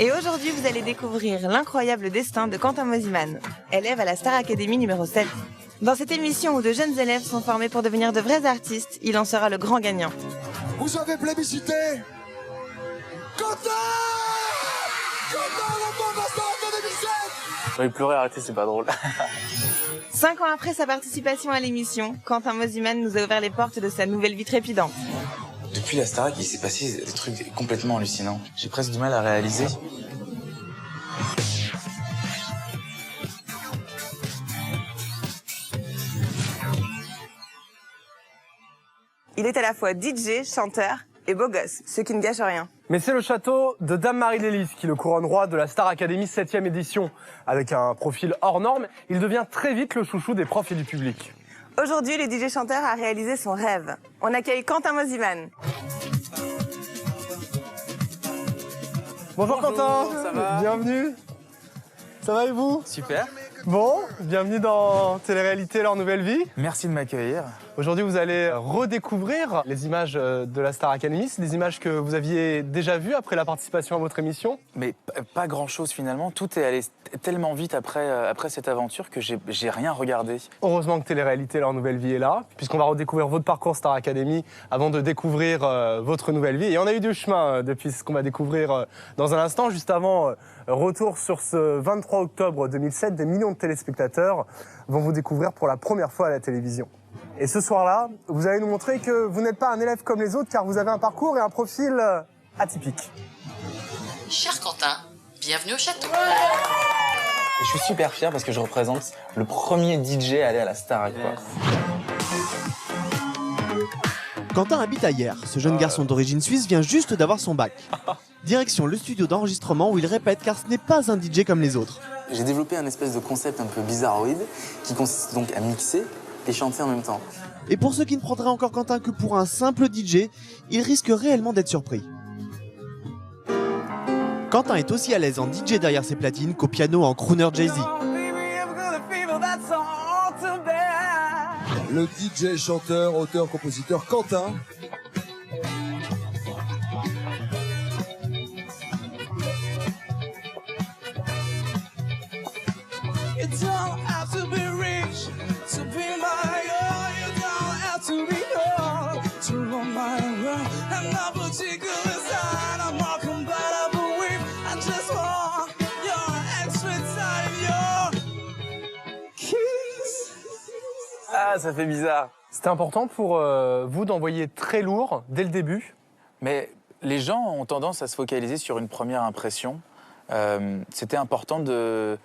Et aujourd'hui, vous allez découvrir l'incroyable destin de Quentin Mosimann, élève à la Star Academy numéro 7. Dans cette émission où de jeunes élèves sont formés pour devenir de vrais artistes, il en sera le grand gagnant. Vous avez plébiscité Quentin la Star Academy 7. J'ai pleuré, arrêtez, c'est pas drôle. 5 ans après sa participation à l'émission, Quentin Mosimann nous a ouvert les portes de sa nouvelle vie trépidante. Depuis la Starac, il s'est passé des trucs complètement hallucinants. J'ai presque du mal à réaliser. Il est à la fois DJ, chanteur et beau gosse, ce qui ne gâche rien. Mais c'est le château de Dame Marie-Lélis qui le couronne roi de la Star Academy 7e édition. Avec un profil hors norme, il devient très vite le chouchou des profs et du public. Aujourd'hui, le DJ chanteur a réalisé son rêve. On accueille Quentin Mosimann. Bonjour Quentin, ça va? Bienvenue. Ça va et vous? Super. Bon, bienvenue dans Télé-réalité, leur nouvelle vie. Merci de m'accueillir. Aujourd'hui, vous allez redécouvrir les images de la Star Academy. C'est des images que vous aviez déjà vues après la participation à votre émission. Mais pas grand-chose finalement. Tout est allé tellement vite après cette aventure que j'ai rien regardé. Heureusement que Télé-réalité, leur nouvelle vie est là, puisqu'on va redécouvrir votre parcours Star Academy avant de découvrir votre nouvelle vie. Et on a eu du chemin depuis ce qu'on va découvrir dans un instant. Juste avant, retour sur ce 23 octobre 2007, des millions de téléspectateurs vont vous découvrir pour la première fois à la télévision. Et ce soir-là, vous allez nous montrer que vous n'êtes pas un élève comme les autres, car vous avez un parcours et un profil atypique. Cher Quentin, bienvenue au château. Et je suis super fier parce que je représente le premier DJ à aller à la Starac. Quentin habite à Hyères. Ce jeune garçon d'origine suisse vient juste d'avoir son bac. Direction le studio d'enregistrement où il répète car ce n'est pas un DJ comme les autres. J'ai développé un espèce de concept un peu bizarroïde qui consiste donc à mixer et chanter en même temps. Et pour ceux qui ne prendraient encore Quentin que pour un simple DJ, il risque réellement d'être surpris. Quentin est aussi à l'aise en DJ derrière ses platines qu'au piano en crooner Jay-Z. Le DJ, chanteur, auteur, compositeur Quentin. Ah, ça fait bizarre. C'était important pour vous d'envoyer très lourd dès le début. Mais les gens ont tendance à se focaliser sur une première impression. C'était important de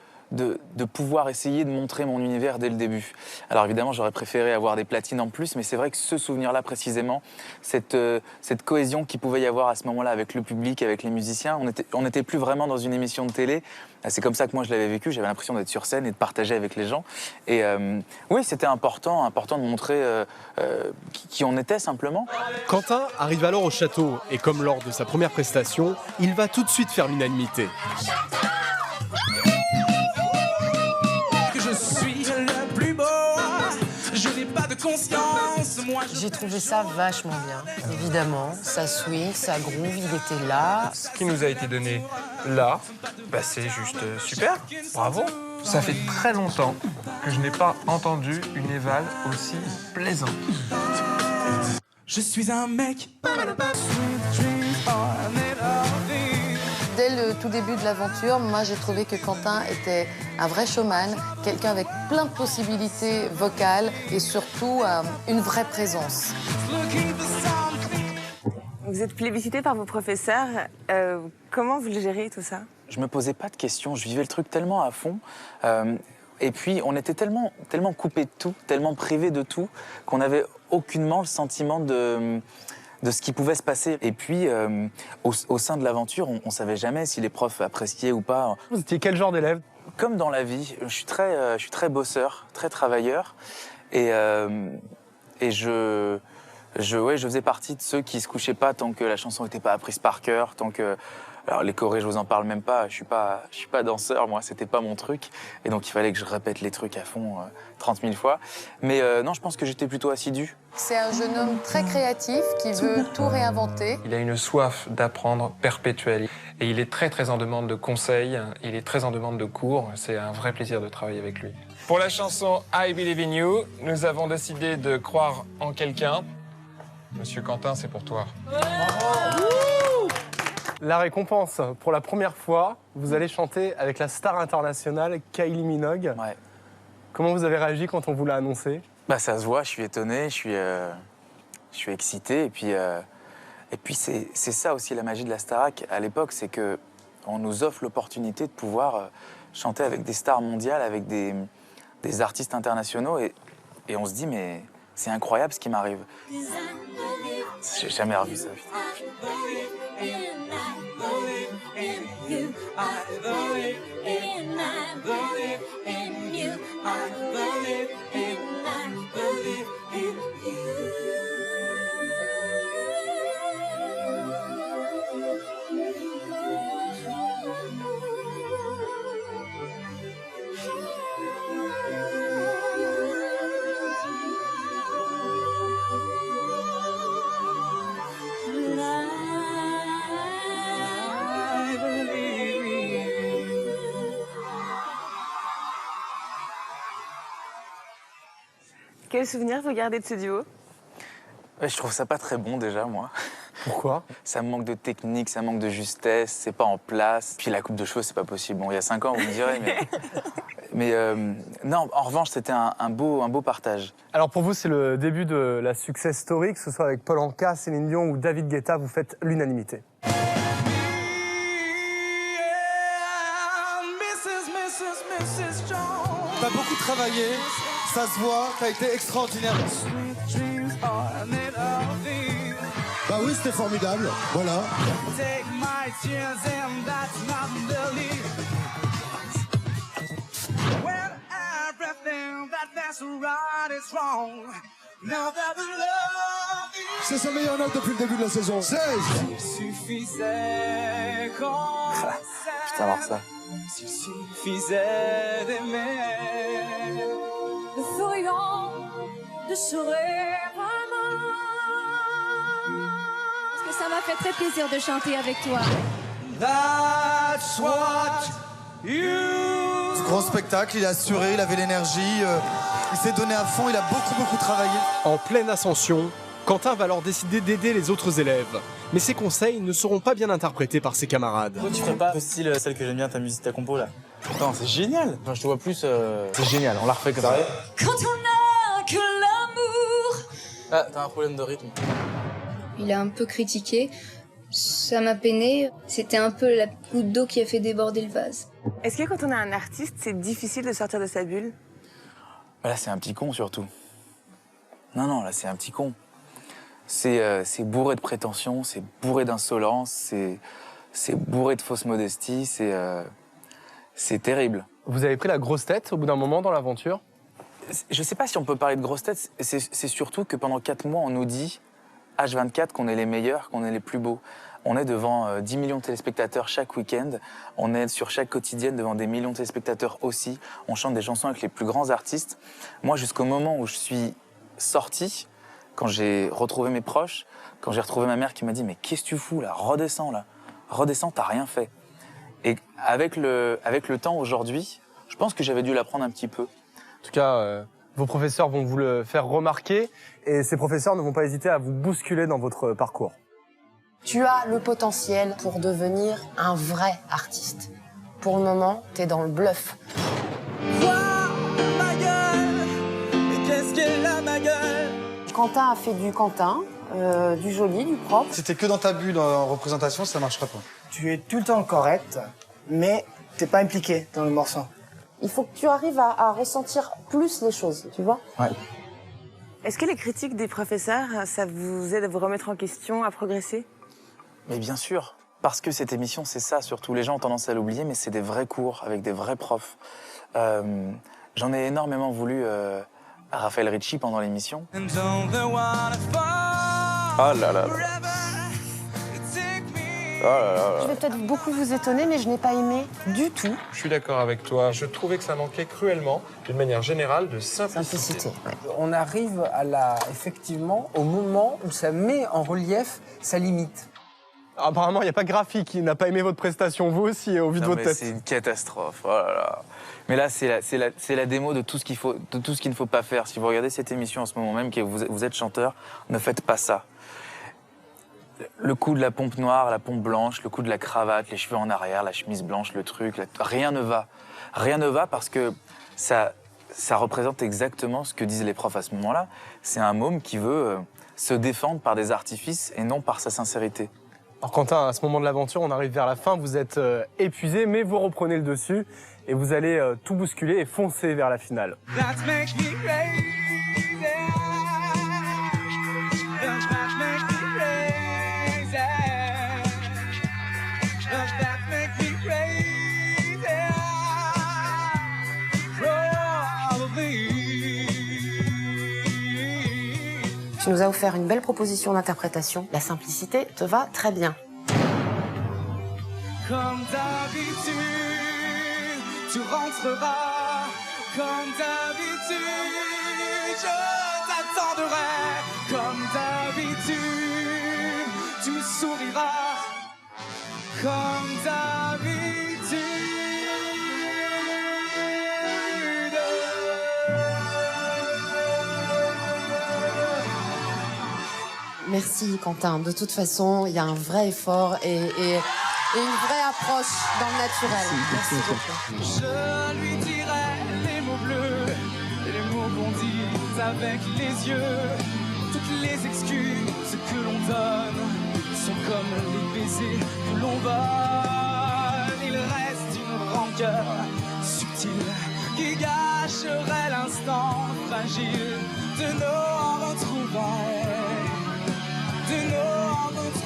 pouvoir essayer de montrer mon univers dès le début. Alors évidemment, j'aurais préféré avoir des platines en plus, mais c'est vrai que ce souvenir-là précisément, cette cohésion qu'il pouvait y avoir à ce moment-là avec le public, avec les musiciens, on n'était plus vraiment dans une émission de télé. C'est comme ça que moi je l'avais vécu, j'avais l'impression d'être sur scène et de partager avec les gens. Et oui, c'était important de montrer qui on était simplement. Quentin arrive alors au château et comme lors de sa première prestation, il va tout de suite faire l'unanimité. J'ai trouvé ça vachement bien. Évidemment, ça swing, ça groove, il était là. Ce qui nous a été donné là, c'est juste super. Bravo. Ça fait très longtemps que je n'ai pas entendu une éval aussi plaisante. Je suis un mec. Dès le tout début de l'aventure, moi j'ai trouvé que Quentin était un vrai showman, quelqu'un avec plein de possibilités vocales et surtout une vraie présence. Vous êtes plébiscité par vos professeurs. Comment vous le gérez, tout ça? Je me posais pas de questions, je vivais le truc tellement à fond. Et puis on était tellement coupé de tout, tellement privé de tout, qu'on n'avait aucunement le sentiment de ce qui pouvait se passer. Et puis, au sein de l'aventure, on ne savait jamais si les profs appréciaient ou pas. Vous étiez quel genre d'élève? Comme dans la vie, je suis très bosseur, très travailleur. Et je faisais partie de ceux qui se couchaient pas tant que la chanson n'était pas apprise par cœur, tant que... Alors les chorés, je vous en parle même pas, je suis pas danseur, moi, c'était pas mon truc. Et donc il fallait que je répète les trucs à fond 30 000 fois. Mais non, je pense que j'étais plutôt assidu. C'est un jeune homme très créatif qui veut tout réinventer. Il a une soif d'apprendre perpétuelle. Et il est très très en demande de conseils, il est très en demande de cours. C'est un vrai plaisir de travailler avec lui. Pour la chanson I Believe in You, nous avons décidé de croire en quelqu'un. Monsieur Quentin, c'est pour toi. La récompense, pour la première fois, vous allez chanter avec la star internationale Kylie Minogue. Ouais. Comment vous avez réagi quand on vous l'a annoncé? Bah, ça se voit, je suis étonné, je suis excité. Et puis c'est ça aussi la magie de la Starac à l'époque, c'est qu'on nous offre l'opportunité de pouvoir chanter avec des stars mondiales, avec des artistes internationaux. Et on se dit, mais c'est incroyable ce qui m'arrive. J'ai jamais revu ça. Quel souvenir vous gardez de ce duo? Ouais, je trouve ça pas très bon déjà, moi. Pourquoi? Ça manque de technique, ça manque de justesse, c'est pas en place. Puis la coupe de cheveux, c'est pas possible. Bon, il y a 5 ans, vous me direz, mais non, en revanche, c'était un beau partage. Alors pour vous, c'est le début de la success story, que ce soit avec Paul Anka, Céline Dion ou David Guetta, vous faites l'unanimité. T'as beaucoup travaillé, ça se voit, t'as été extraordinaire. Bah oui, c'était formidable, voilà. C'est sa meilleure note depuis le début de la saison. 16. Putain, alors ça. S'il suffisait d'aimer, nous ferions de ce rêve vraiment. Parce que ça m'a fait très plaisir de chanter avec toi. That's what you. Grand spectacle, il a assuré, il avait l'énergie, il s'est donné à fond, il a beaucoup travaillé. En pleine ascension, Quentin va alors décider d'aider les autres élèves. Mais ses conseils ne seront pas bien interprétés par ses camarades. Pourquoi tu ferais pas le style, celle que j'aime bien, ta musique, ta compo là? Attends, c'est génial. Enfin, je te vois plus. C'est génial, on la refait comme ça. Quand on n'a que l'amour. Ah, t'as un problème de rythme. Il a un peu critiqué. Ça m'a peiné. C'était un peu la goutte d'eau qui a fait déborder le vase. Est-ce que quand on est un artiste, c'est difficile de sortir de sa bulle? Là, c'est un petit con surtout. Non, là, c'est un petit con. C'est bourré de prétention, c'est bourré d'insolence, c'est bourré de fausse modestie, c'est terrible. Vous avez pris la grosse tête au bout d'un moment dans l'aventure? Je sais pas si on peut parler de grosse tête, c'est surtout que pendant 4 mois, on nous dit, H24, qu'on est les meilleurs, qu'on est les plus beaux. On est devant 10 millions de téléspectateurs chaque week-end, on est sur chaque quotidienne devant des millions de téléspectateurs aussi, on chante des chansons avec les plus grands artistes. Moi, jusqu'au moment où je suis sorti, quand j'ai retrouvé mes proches, quand j'ai retrouvé ma mère qui m'a dit « Mais qu'est-ce que tu fous là? Redescends là. Redescends, t'as rien fait. » Et avec le temps aujourd'hui, je pense que j'avais dû l'apprendre un petit peu. En tout cas, vos professeurs vont vous le faire remarquer et ces professeurs ne vont pas hésiter à vous bousculer dans votre parcours. Tu as le potentiel pour devenir un vrai artiste. Pour le moment, t'es dans le bluff. Ma gueule, mais qu'est-ce qu'elle a ma gueule? Quentin a fait du Quentin, du joli, du propre. Si t'es que dans ta bulle en représentation, ça marchera pas. Tu es tout le temps correct, mais t'es pas impliqué dans le morceau. Il faut que tu arrives à ressentir plus les choses, tu vois? Ouais. Est-ce que les critiques des professeurs, ça vous aide à vous remettre en question, à progresser? Mais bien sûr, parce que cette émission, c'est ça surtout. Les gens ont tendance à l'oublier, mais c'est des vrais cours avec des vrais profs. J'en ai énormément voulu à Raphaël Ricci pendant l'émission. Oh là là. Je vais peut-être beaucoup vous étonner, mais je n'ai pas aimé du tout. Je suis d'accord avec toi. Je trouvais que ça manquait cruellement, d'une manière générale, de simplicité. On arrive effectivement au moment où ça met en relief sa limite. Apparemment, il n'y a pas Graphique qui n'a pas aimé votre prestation, vous aussi, au vu de Non, votre mais tête. c'est une catastrophe. Oh là là. Mais là, c'est la démo de tout ce qu'il ne faut pas faire. Si vous regardez cette émission en ce moment même, que vous êtes chanteur, ne faites pas ça. Le coup de la pompe noire, la pompe blanche, le coup de la cravate, les cheveux en arrière, la chemise blanche, le truc, rien ne va. Rien ne va parce que ça représente exactement ce que disent les profs à ce moment-là. C'est un môme qui veut se défendre par des artifices et non par sa sincérité. Alors Quentin, à ce moment de l'aventure, on arrive vers la fin, vous êtes épuisé, mais vous reprenez le dessus et vous allez tout bousculer et foncer vers la finale. That makes me crazy. That makes me crazy. That makes me crazy. Probably. Tu nous as offert une belle proposition d'interprétation. La simplicité te va très bien. Comme d'habitude, tu rentreras. Comme d'habitude, je t'attendrai. Comme d'habitude, tu me souriras. Comme d'habitude. Merci Quentin. De toute façon, il y a un vrai effort et une vraie approche dans le naturel. Merci beaucoup. Je lui dirai les mots bleus, les mots qu'on dit avec les yeux. Toutes les excuses que l'on donne sont comme les baisers que l'on donne. Il reste une rancœur subtile qui gâcherait l'instant fragile de nos retrouvailles. De nos retrouvailles.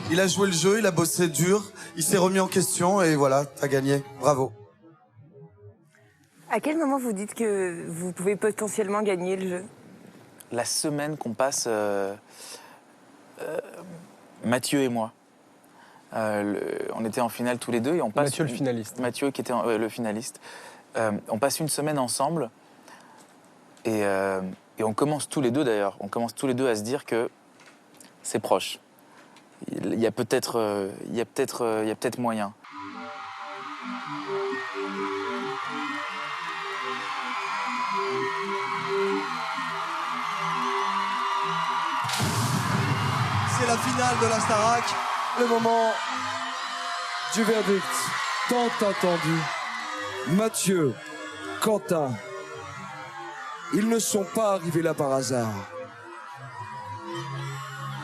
Il a joué le jeu, il a bossé dur, il s'est remis en question et voilà, t'as gagné. Bravo. À quel moment vous dites que vous pouvez potentiellement gagner le jeu? La semaine qu'on passe, Mathieu et moi, on était en finale tous les deux et on passe... Mathieu le finaliste. Mathieu qui était le finaliste. On passe une semaine ensemble et on commence tous les deux d'ailleurs, on commence tous les deux à se dire que c'est proche. Il y a peut-être moyen. C'est la finale de la Starac. Le moment du verdict tant attendu. Mathieu, Quentin, ils ne sont pas arrivés là par hasard.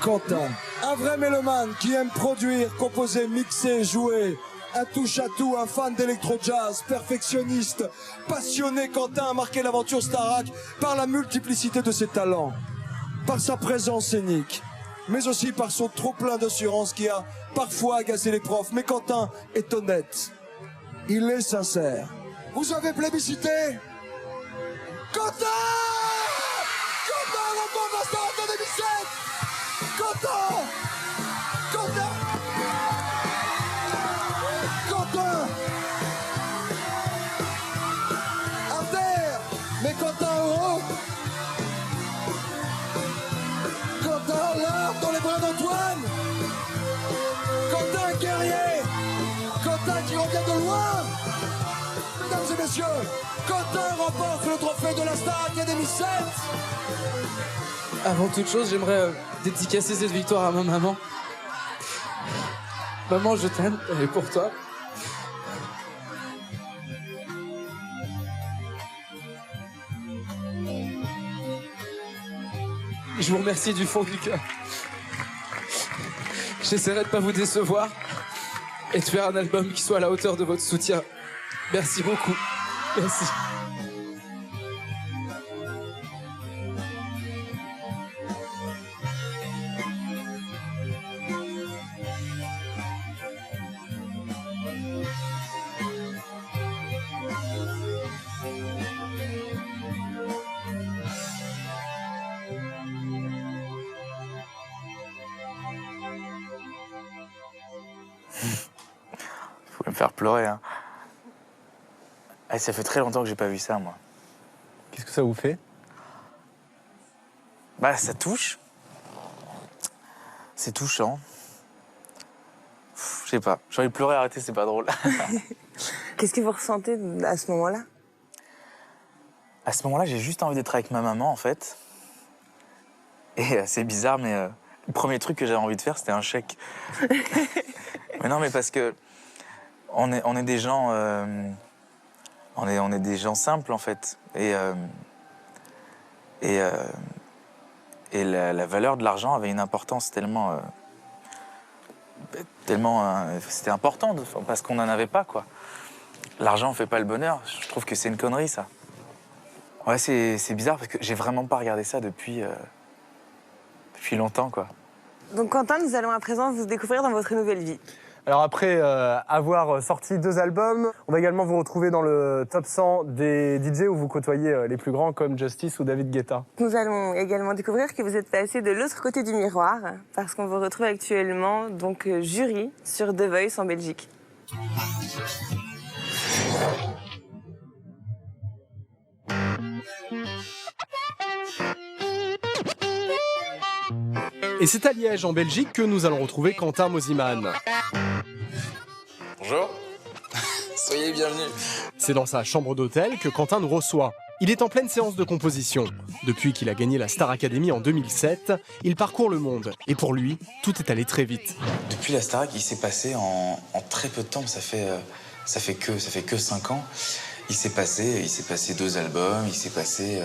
Quentin, un vrai mélomane qui aime produire, composer, mixer, jouer, un touche-à-tout, un fan d'électro-jazz, perfectionniste, passionné. Quentin a marqué l'aventure Starac par la multiplicité de ses talents, par sa présence scénique, mais aussi par son trop-plein d'assurance qui a parfois agacé les profs. Mais Quentin est honnête, il est sincère. Vous avez plébiscité Quentin! Quentin remporte la Starac en 2007! Quentin! Quentin! Quentin! À terre! Mais Quentin heureux! Quentin l'art dans les bras d'Antoine! Quentin guerrier! Quentin qui revient de loin! Mesdames et messieurs, Quentin remporte le trophée de la Starac en 2007! Avant toute chose, j'aimerais dédicacer cette victoire à ma maman. Maman, je t'aime, elle est pour toi. Je vous remercie du fond du cœur. J'essaierai de pas vous décevoir et de faire un album qui soit à la hauteur de votre soutien. Merci beaucoup. Merci. Faut me faire pleurer, hein. Ah, ça fait très longtemps que j'ai pas vu ça, moi. Qu'est-ce que ça vous fait? Bah, ça touche. C'est touchant. sais pas. J'ai envie de pleurer, arrêtez, c'est pas drôle. Qu'est-ce que vous ressentez à ce moment-là? À ce moment-là, j'ai juste envie d'être avec ma maman, en fait. Et c'est bizarre, mais le premier truc que j'avais envie de faire, c'était un chèque. Mais non, mais parce que on est des gens, on est des gens simples, en fait. Et la valeur de l'argent avait une importance tellement, c'était important parce qu'on n'en avait pas, quoi. L'argent ne fait pas le bonheur. Je trouve que c'est une connerie, ça. Ouais, c'est bizarre parce que j'ai vraiment pas regardé ça depuis longtemps, quoi. Donc Quentin, nous allons à présent vous découvrir dans votre nouvelle vie. Alors après avoir sorti 2 albums, on va également vous retrouver dans le top 100 des DJ où vous côtoyez les plus grands comme Justice ou David Guetta. Nous allons également découvrir que vous êtes passé de l'autre côté du miroir parce qu'on vous retrouve actuellement donc jury sur The Voice en Belgique. Et c'est à Liège, en Belgique, que nous allons retrouver Quentin Mosimann. Bonjour. Soyez bienvenus. C'est dans sa chambre d'hôtel que Quentin nous reçoit. Il est en pleine séance de composition. Depuis qu'il a gagné la Star Academy en 2007, il parcourt le monde. Et pour lui, tout est allé très vite. Depuis la Starac, il s'est passé en très peu de temps, ça fait que 5 ans. Il s'est passé 2 albums, il s'est passé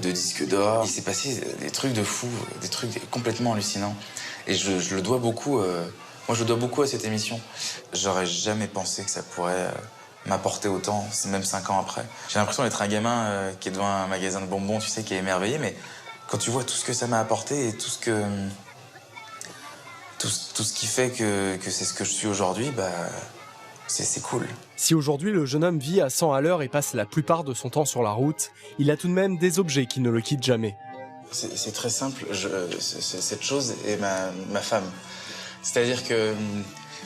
2 disques d'or, il s'est passé des trucs de fou, des trucs complètement hallucinants. Et je le dois beaucoup, moi je le dois beaucoup à cette émission. J'aurais jamais pensé que ça pourrait m'apporter autant, même 5 ans après. J'ai l'impression d'être un gamin qui est devant un magasin de bonbons, tu sais, qui est émerveillé, mais quand tu vois tout ce que ça m'a apporté et tout ce qui fait que c'est ce que je suis aujourd'hui, bah... c'est cool. Si aujourd'hui le jeune homme vit à 100 à l'heure et passe la plupart de son temps sur la route, il a tout de même des objets qui ne le quittent jamais. C'est très simple, cette chose est ma femme. C'est-à-dire que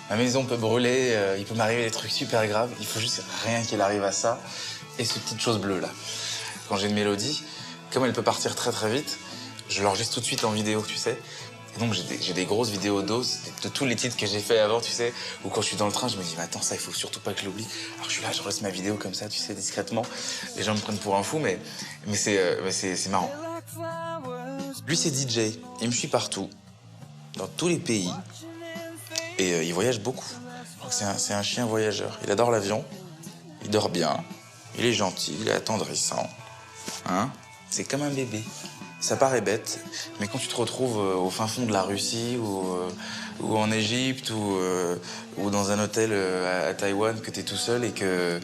ma maison peut brûler, il peut m'arriver des trucs super graves, il faut juste rien qu'il arrive à ça. Et cette petite chose bleue là. Quand j'ai une mélodie, comme elle peut partir très très vite, je l'enregistre tout de suite en vidéo, tu sais. Et donc j'ai des grosses vidéos doses de tous les titres que j'ai fait avant, tu sais, où quand je suis dans le train, je me dis, mais attends, ça, il faut surtout pas que je l'oublie. Alors je suis là, je reste ma vidéo comme ça, tu sais, discrètement. Les gens me prennent pour un fou, mais c'est marrant. Lui, c'est DJ, il me suit partout, dans tous les pays, et il voyage beaucoup. C'est un chien voyageur. Il adore l'avion, il dort bien, il est gentil, il est attendrissant. Hein? C'est comme un bébé. Ça paraît bête, mais quand tu te retrouves au fin fond de la Russie ou en Égypte ou dans un hôtel à Taïwan, que t'es tout seul et que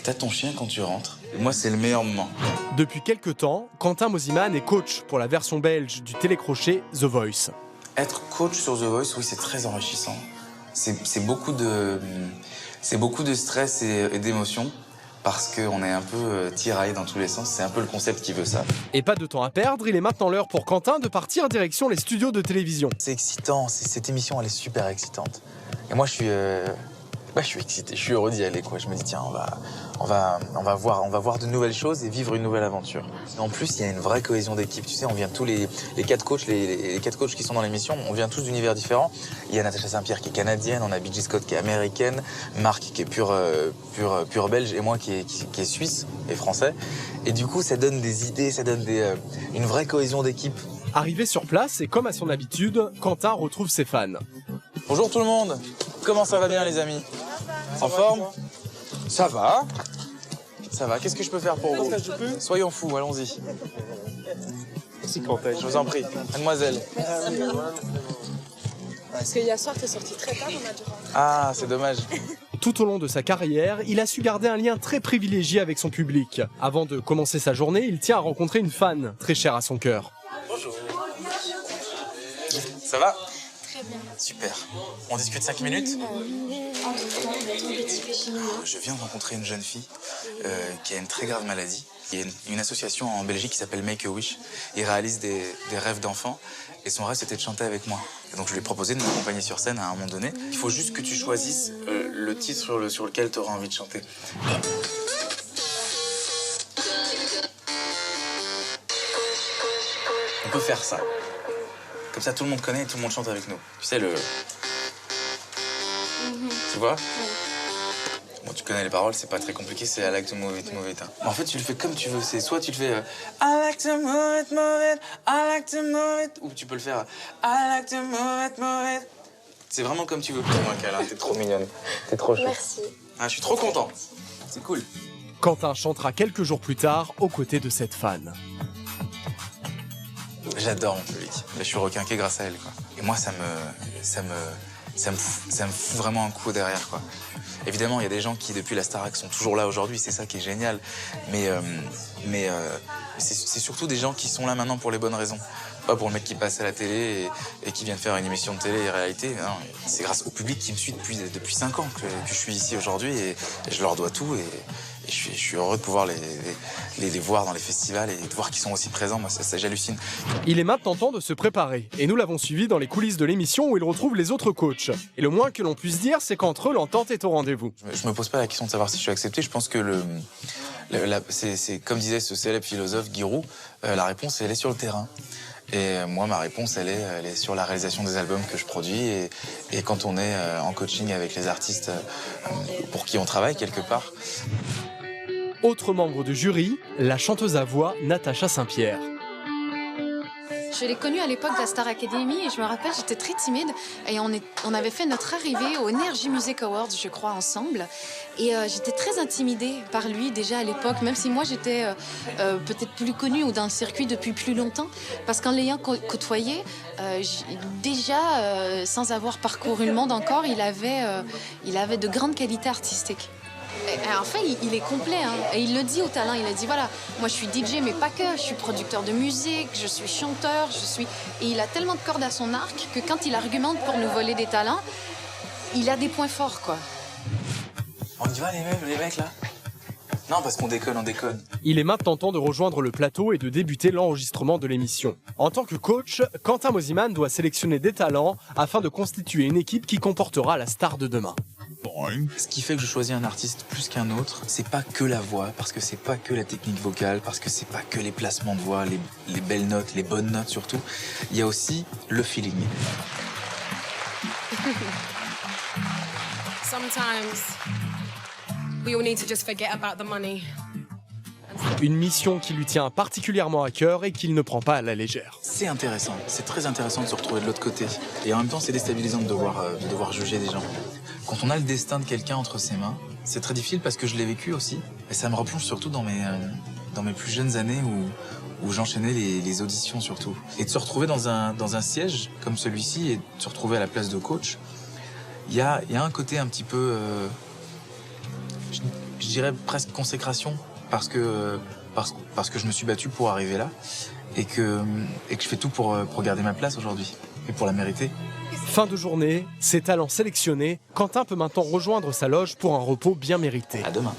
t'as ton chien quand tu rentres, moi c'est le meilleur moment. Depuis quelques temps, Quentin Mosimann est coach pour la version belge du télécrochet The Voice. Être coach sur The Voice, oui, c'est très enrichissant. C'est beaucoup de stress et d'émotions. Parce qu'on est un peu tiraillé dans tous les sens, c'est un peu le concept qui veut ça. Et pas de temps à perdre, il est maintenant l'heure pour Quentin de partir direction les studios de télévision. C'est excitant, cette émission elle est super excitante. Et moi je suis excité, je suis heureux d'y aller, quoi. Je me dis tiens, on va voir de nouvelles choses et vivre une nouvelle aventure. En plus, il y a une vraie cohésion d'équipe, tu sais, on vient tous les 4 coachs, les 4 coachs qui sont dans l'émission, on vient tous d'univers différents. Il y a Natacha Saint-Pierre qui est canadienne, on a Bee Gees Scott qui est américaine, Marc qui est pur belge et moi qui est suisse et français. Et du coup, ça donne des idées, ça donne une vraie cohésion d'équipe. Arrivé sur place et comme à son habitude, Quentin retrouve ses fans. Bonjour tout le monde, comment ça va bien les amis? En forme? Ça va. Ça va, qu'est-ce que je peux faire pour vous? Soyons fous, allons-y. Merci Quentin, je vous en prie. Mademoiselle. Parce qu'hier soir, t'es sorti très tard, on a dû rentrer. Ah, c'est dommage. Tout au long de sa carrière, il a su garder un lien très privilégié avec son public. Avant de commencer sa journée, il tient à rencontrer une fan très chère à son cœur. Bonjour. Ça va? Très bien. Super. On discute 5 minutes? Je viens de rencontrer une jeune fille qui a une très grave maladie. Il y a une association en Belgique qui s'appelle Make a Wish. Ils réalisent des rêves d'enfants et son rêve c'était de chanter avec moi. Et donc je lui ai proposé de m'accompagner sur scène à un moment donné. Il faut juste que tu choisisses le titre sur lequel tu auras envie de chanter. On peut faire ça. Comme ça tout le monde connaît et tout le monde chante avec nous. Tu sais le... vois. Bon, tu connais les paroles, c'est pas très compliqué, c'est I like to move it, move it. Hein. En fait, tu le fais comme tu veux, c'est soit tu le fais I like to move it, I like to move it, ou tu peux le faire I like to move it, move it. C'est vraiment comme tu veux. Moi, Câlin, t'es trop mignonne, t'es trop chou. Merci. Ah, je suis trop content, c'est cool. Quentin chantera quelques jours plus tard aux côtés de cette fan. J'adore mon public. Je suis requinqué grâce à elle, quoi. Et moi, ça me fout vraiment un coup derrière, quoi. Évidemment, il y a des gens qui, depuis la Starac, sont toujours là aujourd'hui, c'est ça qui est génial. Mais c'est surtout des gens qui sont là maintenant pour les bonnes raisons. Pas pour le mec qui passe à la télé et qui vient de faire une émission de télé-réalité. C'est grâce au public qui me suit depuis 5 ans que je suis ici aujourd'hui et je leur dois tout. Et je suis heureux de pouvoir les voir dans les festivals et de voir qu'ils sont aussi présents. Moi, ça j'hallucine. Il est maintenant temps de se préparer. Et nous l'avons suivi dans les coulisses de l'émission où il retrouve les autres coachs. Et le moins que l'on puisse dire, c'est qu'entre eux, l'entente est au rendez-vous. Je me pose pas la question de savoir si je suis accepté. Je pense que c'est comme disait ce célèbre philosophe Giroud, la réponse, elle est sur le terrain. Et moi, ma réponse, elle est sur la réalisation des albums que je produis. Et quand on est en coaching avec les artistes pour qui on travaille quelque part. Autre membre du jury, la chanteuse à voix Natacha Saint-Pierre. Je l'ai connue à l'époque de la Star Academy et je me rappelle, j'étais très timide et on avait fait notre arrivée au Energy Music Awards, je crois, ensemble. Et j'étais très intimidée par lui déjà à l'époque, même si moi j'étais peut-être plus connue ou dans le circuit depuis plus longtemps. Parce qu'en l'ayant côtoyé, déjà, sans avoir parcouru le monde encore, il avait de grandes qualités artistiques. En fait, il est complet, hein. Et il le dit au talent, il a dit voilà, moi je suis DJ mais pas que, je suis producteur de musique, je suis chanteur, et il a tellement de cordes à son arc que quand il argumente pour nous voler des talents, il a des points forts, quoi. On y va les mecs là? Non, parce qu'on déconne, on déconne. Il est maintenant temps de rejoindre le plateau et de débuter l'enregistrement de l'émission. En tant que coach, Quentin Mosimann doit sélectionner des talents afin de constituer une équipe qui comportera la star de demain. Ce qui fait que je choisis un artiste plus qu'un autre, c'est pas que la voix, parce que c'est pas que la technique vocale, parce que c'est pas que les placements de voix, les belles notes, les bonnes notes surtout. Il y a aussi le feeling. Sometimes we all need to just forget about the money. Une mission qui lui tient particulièrement à cœur et qu'il ne prend pas à la légère. C'est intéressant, c'est très intéressant de se retrouver de l'autre côté. Et en même temps, c'est déstabilisant de devoir juger des gens. Quand on a le destin de quelqu'un entre ses mains, c'est très difficile parce que je l'ai vécu aussi. Et ça me replonge surtout dans mes plus jeunes années où j'enchaînais les auditions surtout. Et de se retrouver dans un siège comme celui-ci et de se retrouver à la place de coach, il y a un côté un petit peu, je dirais presque consécration parce que je me suis battu pour arriver là et que je fais tout pour garder ma place aujourd'hui et pour la mériter. Fin de journée, ses talents sélectionnés, Quentin peut maintenant rejoindre sa loge pour un repos bien mérité. À demain.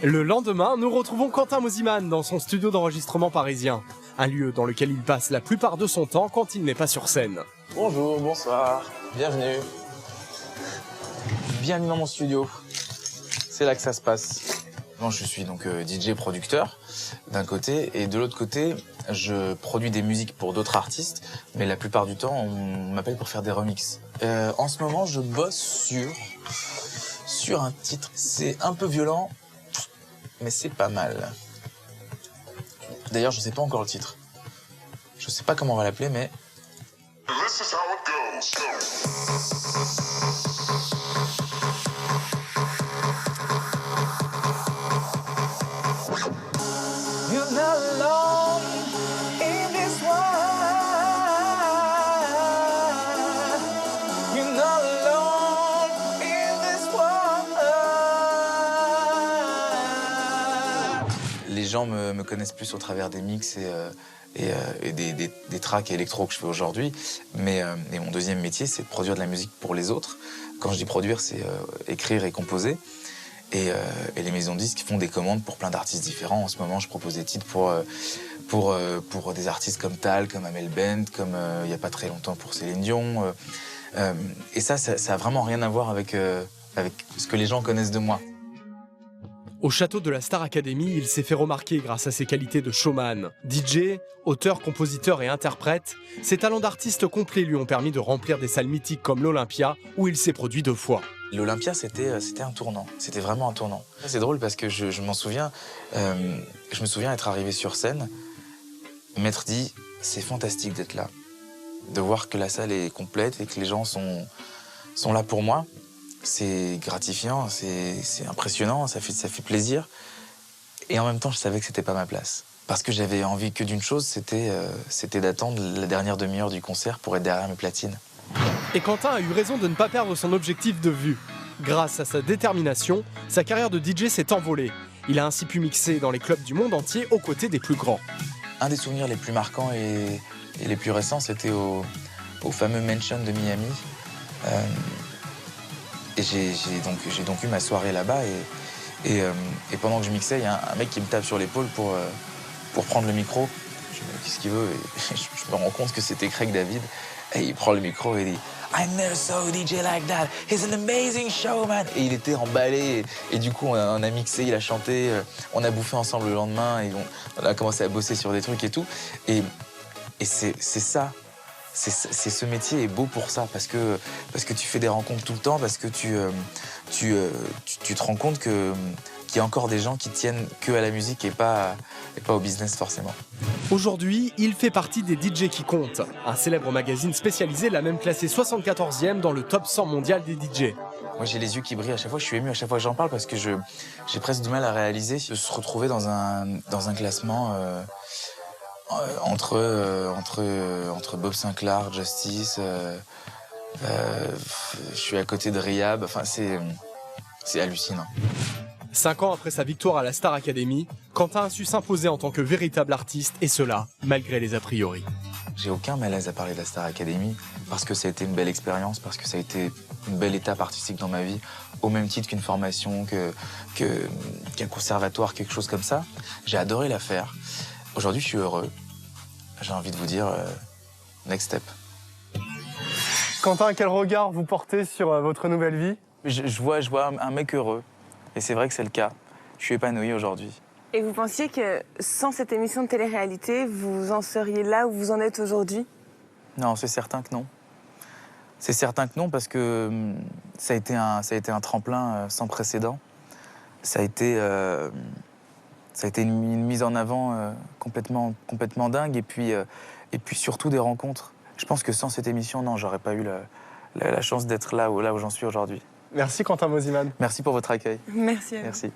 Le lendemain, nous retrouvons Quentin Mosimann dans son studio d'enregistrement parisien. Un lieu dans lequel il passe la plupart de son temps quand il n'est pas sur scène. Bonjour, bonsoir, bienvenue. Bienvenue dans mon studio. C'est là que ça se passe. Bon, je suis donc DJ producteur d'un côté et de l'autre côté, je produis des musiques pour d'autres artistes, mais la plupart du temps, on m'appelle pour faire des remixes. En ce moment, je bosse sur un titre. C'est un peu violent, mais c'est pas mal. D'ailleurs, je sais pas encore le titre. Je sais pas comment on va l'appeler, mais... This is how it goes. You're not alone in this world. You're not alone in this world. Les gens me connaissent plus au travers des mix et des tracks électro que je fais aujourd'hui. Mais mon deuxième métier, c'est de produire de la musique pour les autres. Quand je dis produire, c'est écrire et composer. Et les maisons de disques font des commandes pour plein d'artistes différents. En ce moment, je propose des titres pour des artistes comme Tal, comme Amel Bent, comme il n'y a pas très longtemps pour Céline Dion. Et ça a vraiment rien à voir avec ce que les gens connaissent de moi. Au château de la Star Academy, il s'est fait remarquer grâce à ses qualités de showman. DJ, auteur, compositeur et interprète, ses talents d'artiste complet lui ont permis de remplir des salles mythiques comme l'Olympia, où il s'est produit 2 fois. L'Olympia, c'était un tournant. C'était vraiment un tournant. C'est drôle parce que je m'en souviens. Je me souviens être arrivé sur scène, m'être dit, c'est fantastique d'être là. De voir que la salle est complète et que les gens sont là pour moi. C'est gratifiant, c'est impressionnant, ça fait plaisir. Et en même temps, je savais que c'était pas ma place. Parce que j'avais envie que d'une chose, c'était d'attendre la dernière demi-heure du concert pour être derrière mes platines. Et Quentin a eu raison de ne pas perdre son objectif de vue. Grâce à sa détermination, sa carrière de DJ s'est envolée. Il a ainsi pu mixer dans les clubs du monde entier aux côtés des plus grands. Un des souvenirs les plus marquants et les plus récents, c'était au fameux Mansion de Miami. Et j'ai donc eu ma soirée là-bas et pendant que je mixais, il y a un mec qui me tape sur l'épaule pour prendre le micro. Je me dis qu'est-ce qu'il veut et je me rends compte que c'était Craig David et il prend le micro et il dit I never saw a DJ like that. He's an amazing showman. Et il était emballé et du coup on a mixé, il a chanté, on a bouffé ensemble le lendemain et on a commencé à bosser sur des trucs et tout. Et c'est ça. C'est ce métier est beau pour ça, parce que tu fais des rencontres tout le temps, parce que tu te rends compte qu'il y a encore des gens qui tiennent que à la musique et pas au business forcément. Aujourd'hui, il fait partie des DJ qui comptent. Un célèbre magazine spécialisé l'a même classé 74e dans le top 100 mondial des DJ. Moi j'ai les yeux qui brillent à chaque fois, je suis ému à chaque fois que j'en parle parce que j'ai presque du mal à réaliser de se retrouver dans un classement entre Bob Sinclair, Justice, je suis à côté de Rehab, enfin c'est hallucinant. 5 ans après sa victoire à la Star Academy, Quentin a su s'imposer en tant que véritable artiste, et cela, malgré les a priori. J'ai aucun malaise à parler de la Star Academy, parce que ça a été une belle expérience, parce que ça a été une belle étape artistique dans ma vie, au même titre qu'une formation, qu'un conservatoire, quelque chose comme ça. J'ai adoré la faire. Aujourd'hui, je suis heureux. J'ai envie de vous dire, next step. Quentin, quel regard vous portez sur votre nouvelle vie? Je vois un mec heureux. Et c'est vrai que c'est le cas. Je suis épanoui aujourd'hui. Et vous pensiez que sans cette émission de télé-réalité, vous en seriez là où vous en êtes aujourd'hui? Non, c'est certain que non. C'est certain que non, parce que ça a été un tremplin sans précédent. Ça a été une mise en avant complètement dingue. Et puis surtout des rencontres. Je pense que sans cette émission, non, j'aurais pas eu la chance d'être là où j'en suis aujourd'hui. Merci Quentin Mosimann. Merci pour votre accueil. Merci. Merci.